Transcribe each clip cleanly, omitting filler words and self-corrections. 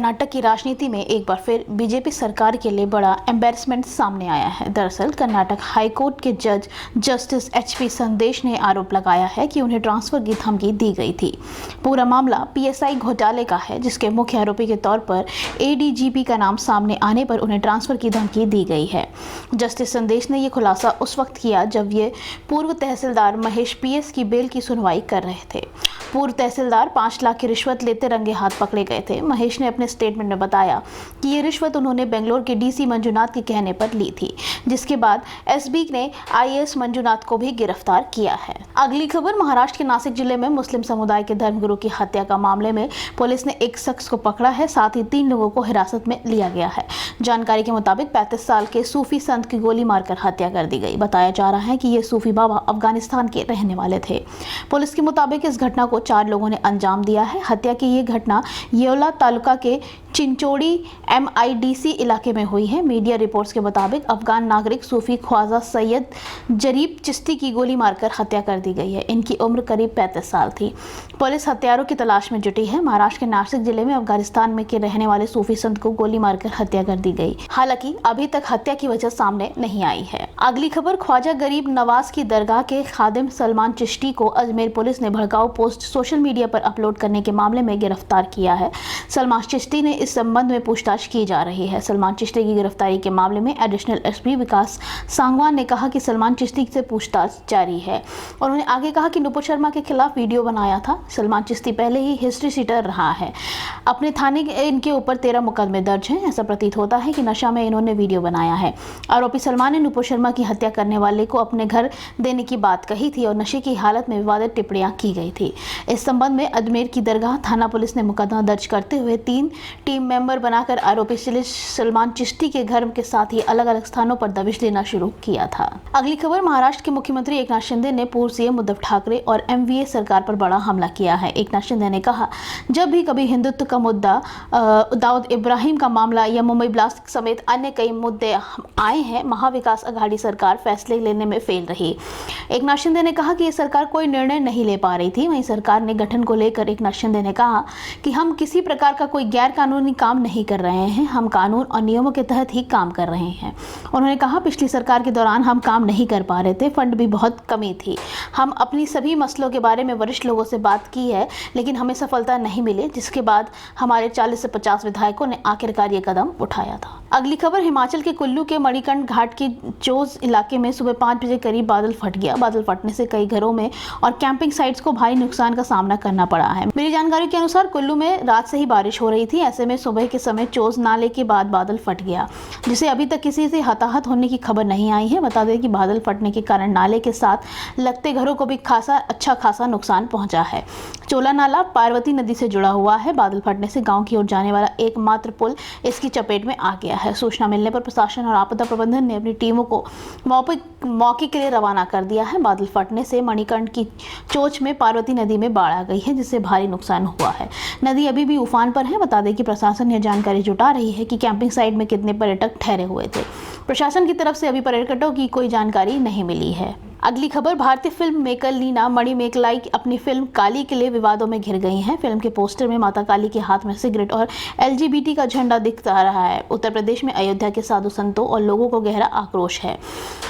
कर्नाटक की राजनीति में एक बार फिर बीजेपी सरकार के लिए बड़ा एम्बैरसमेंट सामने आया है। दरअसल कर्नाटक हाईकोर्ट के जज जस्टिस एचपी संदेश ने आरोप लगाया है कि उन्हें ट्रांसफर की धमकी दी गई थी। पूरा मामला पीएसआई घोटाले का है, जिसके मुख्य आरोपी के तौर पर एडीजीपी का नाम सामने आने पर उन्हें ट्रांसफर की धमकी दी गई है। जस्टिस संदेश ने यह खुलासा उस वक्त किया जब ये पूर्व तहसीलदार महेश पीएस की बेल की सुनवाई कर रहे थे। पूर्व तहसीलदार 5 लाख की रिश्वत लेते रंगे हाथ पकड़े गए थे। महेश ने अपने स्टेटमेंट में बताया कि ये रिश्वत उन्होंने बेंगलोर के डीसी मंजुनाथ के कहने पर ली थी, जिसके बाद एसबी ने आईएएस मंजुनाथ को भी गिरफ्तार किया है। अगली खबर, महाराष्ट्र के नासिक जिले में मुस्लिम समुदाय के धर्मगुरु की हत्या का मामले में पुलिस ने एक शख्स को पकड़ा है, साथ ही 3 लोगों को हिरासत में लिया गया है। जानकारी के मुताबिक 35 साल के सूफी संत की गोली मारकर हत्या कर दी गई। बताया जा रहा है कि ये सूफी बाबा अफगानिस्तान के रहने वाले थे। पुलिस के मुताबिक इस घटना को 4 लोगों ने अंजाम दिया है। हत्या की ये घटना येवला तालुका के चिंचोड़ी MIDC इलाके में हुई है। मीडिया रिपोर्ट्स के मुताबिक अफगान नागरिक सूफी ख्वाजा सैयद जरीब चिश्ती की गोली मारकर हत्या कर दी गई है। इनकी उम्र करीब 35 साल थी। पुलिस हत्यारों की तलाश में जुटी है। महाराष्ट्र के नासिक जिले में अफगानिस्तान में के रहने वाले सूफी संत को गोली मारकर हत्या कर दी गई। हालांकि अभी तक हत्या की वजह सामने नहीं आई है। अगली खबर, ख्वाजा गरीब नवाज की दरगाह के खादिम सलमान चिश्ती को अजमेर पुलिस ने भड़काऊ पोस्ट सोशल मीडिया पर अपलोड करने के मामले में गिरफ्तार किया है। सलमान चिश्ती ने इस संबंध में पूछताछ की जा रही है। सलमान चिश्ती की गिरफ्तारी के मामले में एडिशनल एसपी विकास सांगवान ने कहा कि सलमान चिश्ती से पूछताछ जारी है। उन्होंने आगे कहा कि नुपुर शर्मा के खिलाफ वीडियो बनाया था। सलमान चिश्ती पहले ही हिस्ट्री सीटर रहा है। अपने थाने इनके ऊपर 13 मुकदमे दर्ज हैं। ऐसा प्रतीत होता है कि नशा में इन्होंने वीडियो बनाया है। आरोपी सलमान ने नुपुर शर्मा की हत्या करने वाले को अपने घर देने की बात कही थी और नशे की हालत में विवादित टिप्पणियां की गई थी। इस संबंध में अजमेर की दरगाह थाना पुलिस ने मुकदमा दर्ज करते हुए 3 टीम मेंबर बनाकर आरोपी सलमान चिश्ती के घर के साथ ही अलग अलग स्थानों पर दबिश देना शुरू किया था। अगली खबर, महाराष्ट्र के मुख्यमंत्री एकनाथ शिंदे ने पूर्व सीएम उद्धव ठाकरे और MVA सरकार पर बड़ा हमला किया है। एकनाथ शिंदे ने कहा, जब भी कभी हिंदुत्व का मुद्दा, दाऊद इब्राहिम का मामला या मुंबई ब्लास्ट समेत अन्य कई मुद्दे आए हैं, महाविकास आघाड़ी सरकार फैसले लेने में फेल रही। एकनाथ शिंदे ने कहा कि ये सरकार कोई निर्णय नहीं ले पा रही थी। वहीं सरकार ने गठन को लेकर एकनाथ शिंदे ने कहा कि हम किसी प्रकार का कोई गैर कानूनी काम नहीं कर रहे हैं, हम कानून और नियमों के तहत ही काम कर रहे हैं। उन्होंने कहा, पिछली सरकार के दौरान हम काम नहीं कर पा रहे थे, फंड भी बहुत कमी थी। हम अपनी सभी मसलों के बारे में वरिष्ठ लोगों से बात की है, लेकिन हमें सफलता नहीं मिली, जिसके बाद हमारे 40 से 50 विधायकों ने आखिरकार ये कदम उठाया था। अगली खबर, हिमाचल के कुल्लू के मणिकर्ण घाट के चोज इलाके में सुबह 5 बजे करीब बादल फट गया। बादल फटने से कई घरों में और कैंपिंग साइट्स को भारी नुकसान का सामना करना पड़ा है। मेरी जानकारी के अनुसार कुल्लू में रात से ही बारिश हो रही थी। ऐसे में सुबह के समय चोज नाले के बाद बादल फट गया, जिसे अभी तक किसी से हताहत होने की खबर नहीं आई है। बता दें कि बादल फटने के कारण नाले के साथ लगते घरों को भी अच्छा खासा नुकसान पहुंचा है। चोला नाला पार्वती नदी से जुड़ा हुआ है। बादल फटने से गांव की ओर जाने वाला एकमात्र पुल इसकी चपेट में आ गया है। सूचना मिलने पर प्रशासन और आपदा प्रबंधन ने अपनी टीमों को मौके के लिए रवाना कर दिया है। बादल फटने से मणिकर्ण की चोच में पार्वती नदी में बाढ़ आ गई है, जिससे भारी नुकसान हुआ है। नदी अभी भी उफान पर है। बता दें कि प्रशासन यह जानकारी जुटा रही है कि कैंपिंग साइट में कितने पर्यटक ठहरे हुए थे। प्रशासन की तरफ से अभी पर्यटकों की कोई जानकारी नहीं मिली है। अगली खबर, भारतीय फिल्म मेकर लीना मणिमेकलाई अपनी फिल्म काली के लिए विवादों में घिर गई हैं। फिल्म के पोस्टर में माता काली के हाथ में सिगरेट और LGBT का झंडा दिखता रहा है। उत्तर प्रदेश में अयोध्या के साधु संतों और लोगों को गहरा आक्रोश है।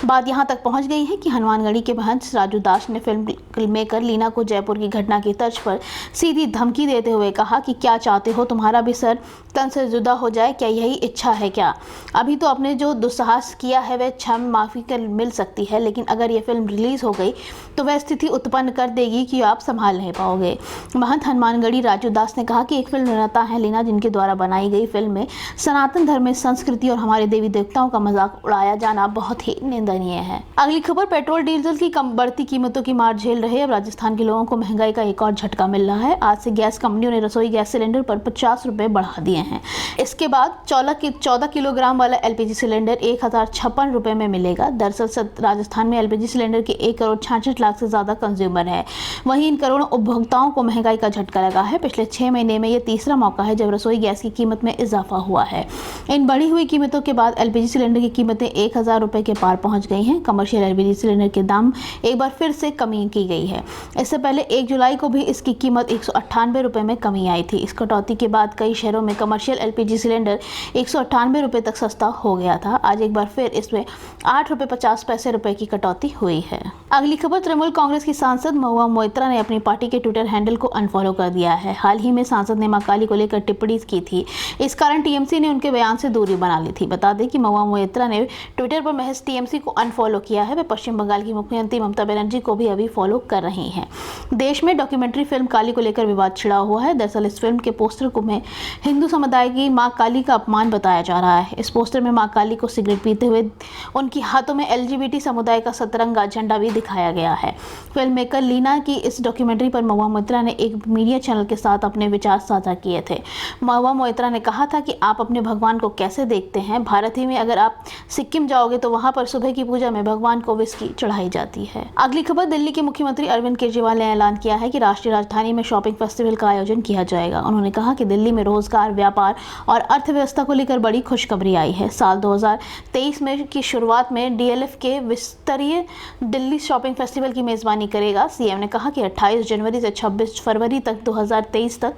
बात यहां तक पहुंच गई है कि हनुमानगढ़ी के महंत राजू दास ने फिल्म मेकर लीना को जयपुर की घटना की तर्ज पर सीधी धमकी देते हुए कहा कि क्या चाहते हो, तुम्हारा भी सर तन से जुदा हो जाए, क्या यही इच्छा है क्या? अभी तो आपने जो दुस्साहस किया है वह क्षमा माफी कर मिल सकती है, लेकिन अगर यह फिल्म रिलीज हो गई तो वह स्थिति उत्पन्न कर देगी कि आप संभाल नहीं पाओगे। महंत हनुमानगढ़ी राजू दास ने कहा कि एक फिल्म निर्माता है लीना, जिनके द्वारा बनाई गई फिल्म में सनातन धर्म में संस्कृति और हमारे देवी देवताओं का मजाक उड़ाया जाना बहुत ही निंदनीय है। अगली खबर, पेट्रोल डीजल की बढ़ती कीमतों की मार झेल रहे अब राजस्थान के लोगों को महंगाई का एक और झटका मिल रहा है। आज से गैस कंपनियों ने रसोई गैस सिलेंडर पर 50 रुपए बढ़ा दिए हैं। इसके बाद 14 किलोग्राम वाला LPG सिलेंडर 1056 रुपए में मिलेगा। दरअसल राजस्थान में LPG सिलेंडर सिलेंडर के 1,66,00,000 से ज्यादा कंज्यूमर है। वहीं इन करोड़ों उपभोक्ताओं को महंगाई का झटका लगा है। पिछले 6 महीने में ये तीसरा मौका है जब रसोई गैस की कीमत में इजाफा हुआ है। इन बढ़ी हुई कीमतों के बाद एलपीजी सिलेंडर की कीमतें 1,000 रुपए के पार पहुंच गई हैं। कमर्शियल एलपीजी सिलेंडर के दाम एक बार फिर से कमी की गई है। इससे पहले 1 जुलाई को भी इसकी कीमत 198 रुपए में कमी आई थी। इस कटौती के बाद कई शहरों में कमर्शियल एलपीजी सिलेंडर 198 रुपए तक सस्ता हो गया था। आज एक बार फिर इसमें 8.50 रुपए की कटौती हुई है। अगली खबर, तृणमूल कांग्रेस की सांसद महुआ मोइत्रा ने अपनी पार्टी के ट्विटर हैंडल को अनफॉलो कर दिया है। हाल ही में सांसद ने मां काली को लेकर टिप्पणी की थी। इस कारण टीएमसी ने उनके बयान से दूरी बना ली थी। बता दें कि महुआ मोइत्रा ने ट्विटर पर महज टीएमसी को अनफॉलो किया है। वे पश्चिम बंगाल की मुख्यमंत्री ममता बनर्जी को भी अभी फॉलो कर रही हैं। देश में डॉक्यूमेंट्री फिल्म काली को लेकर विवाद छिड़ा हुआ है। दरअसल इस फिल्म के पोस्टर को में हिंदू समुदाय की मां काली का अपमान बताया जा रहा है। इस पोस्टर में मां काली को सिगरेट पीते हुए उनकी हाथों में एलजीबीटी समुदाय का सतरंगा झंडा भी दिखाया गया है। फिल्म मेकर लीना की इस डॉक्यूमेंट्री पर महुआ मोइत्रा ने एक मीडिया चैनल के साथ अपने विचार साझा किए थे। महुआ मोइत्रा ने कहा था कि आप अपने भगवान को कैसे देखते हैं? भारत ही में अगर आप सिक्किम जाओगे तो वहां पर सुबह की पूजा में भगवान को विस्की चढ़ाई जाती है। अगली खबर, दिल्ली के मुख्यमंत्री अरविंद केजरीवाल ने ऐलान किया है कि राष्ट्रीय राजधानी में शॉपिंग फेस्टिवल का आयोजन किया जाएगा। उन्होंने कहा कि दिल्ली में रोजगार, व्यापार और अर्थव्यवस्था को लेकर बड़ी खुशखबरी आई है। साल 2023 में की शुरुआत में डीएलएफ के विस्तरीय दिल्ली शॉपिंग फेस्टिवल की मेजबानी करेगा। सीएम ने कहा कि 28 जनवरी से 26 फरवरी तक 2023 तक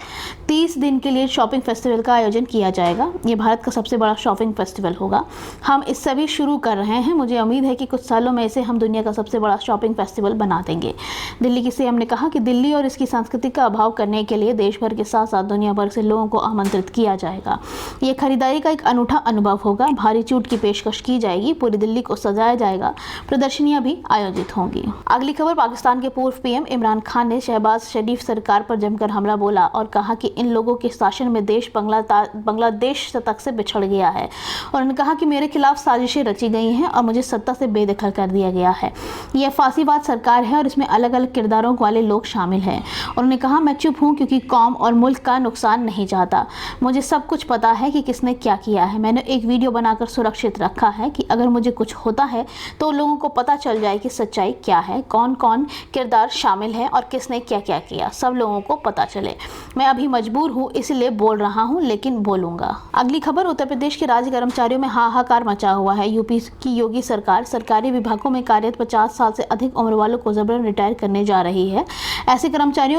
30 दिन के लिए शॉपिंग फेस्टिवल का आयोजन किया जाएगा। ये भारत का सबसे बड़ा शॉपिंग फेस्टिवल होगा। हम इस सभी शुरू कर रहे हैं। मुझे उम्मीद है कि कुछ सालों में इसे हम दुनिया का सबसे बड़ा शॉपिंग फेस्टिवल बना देंगे। दिल्ली की सीएम ने कहा कि दिल्ली और इसकी संस्कृति का अभाव करने के लिए देश भर के साथ साथ दुनिया भर से लोगों को आमंत्रित किया जाएगा। ये खरीदारी का एक अनूठा अनुभव होगा। भारी छूट की पेशकश की जाएगी। पूरी दिल्ली को सजाया जाएगा। प्रदर्शनियां भी आयोजित होंगी। अगली खबर, पाकिस्तान के पूर्व पीएम इमरान खान ने शहबाज शरीफ सरकार पर जमकर हमला बोला और कहा कि इन लोगों के शासन में देश बांग्लादेश तक से बिछड़ गया है। उन्होंने कहा कि मेरे खिलाफ साजिशें रची गई हैं और मुझे सत्ता से बेदखल कर दिया गया है। यह फासीवाद सरकार है और इसमें अलग अलग किरदारों वाले लोग शामिल हैं। उन्होंने कहा, मैं चुप हूं क्योंकि कौम और मुल्क का नुकसान नहीं चाहता। मुझे सब कुछ पता है कि किसने क्या किया है। मैंने एक वीडियो बनाकर सुरक्षित रखा है कि अगर मुझे कुछ होता है तो लोगों को पता चल जाए कि सच्चाई क्या है, कौन कौन किरदार शामिल है और किसने क्या क्या किया, सब लोगों को पता चले। मैं अभी मजबूर हूँ इसलिए बोल रहा हूँ, लेकिन बोलूंगा। अगली खबर, उत्तर प्रदेश के राज्य कर्मचारियों में हाहाकार मचा हुआ है। यूपी की योगी सरकार सरकारी विभागों में कार्यरत 50 साल से अधिक उम्र वालों को जबरन रिटायर करने जा रही है। ऐसे कर्मचारी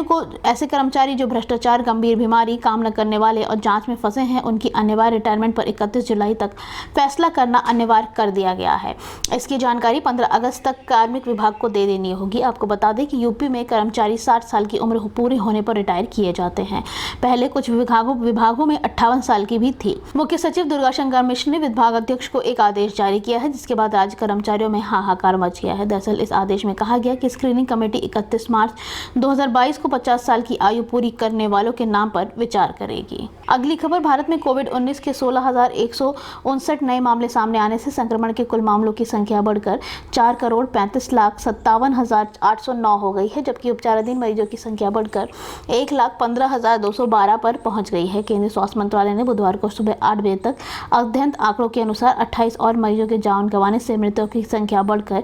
जो भ्रष्टाचार, गंभीर बीमारी, काम न करने वाले और जांच में फंसे हैं, उनकी अनिवार्य रिटायरमेंट पर 31 जुलाई तक फैसला करना अनिवार्य कर दिया गया है। इसकी जानकारी 15 अगस्त तक कार्मिक विभाग को दे देनी होगी। आपको बता दें कि यूपी में कर्मचारी 60 साल की उम्र पूरी होने पर रिटायर किए जाते हैं। पहले कुछ विभागों में 58 साल की भी थी। मुख्य सचिव दुर्गा शंकर मिश्र ने विभाग अध्यक्ष को एक आदेश जारी किया है, जिसके बाद राज्य कर्मचारियों में हाहाकार मच गया है। दरअसल इस आदेश में कहा गया कि स्क्रीनिंग कमेटी 31 मार्च 2022 को 50 साल की आयु पूरी करने वालों के नाम पर विचार करेगी। अगली खबर, भारत में कोविड-19 के 16,159 नए मामले सामने आने से संक्रमण के कुल मामलों की संख्या बढ़कर 4,35,57,809 हो गई है, जबकि उपचाराधीन मरीजों की संख्या बढ़कर 1,15,212 पर पहुंच गई है। केंद्रीय स्वास्थ्य मंत्रालय ने बुधवार को सुबह 8 बजे तक अद्यतन आंकड़ों के अनुसार 28 और मरीजों के जान गंवाने से मृतकों की संख्या बढ़कर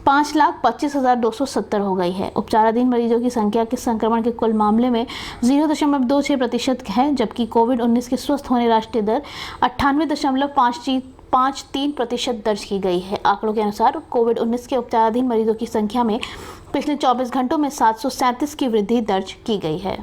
5,25,270 हो गई है। उपचाराधीन मरीजों की संख्या के संक्रमण के कुल मामले में 0.26% है, जबकि कोविड-19 के स्वस्थ होने राष्ट्रीय दर 98.53% दर्ज की गई है। आंकड़ों के अनुसार कोविड-19 के उपचाराधीन मरीजों की संख्या में पिछले 24 घंटों में 737 की वृद्धि दर्ज की गई है।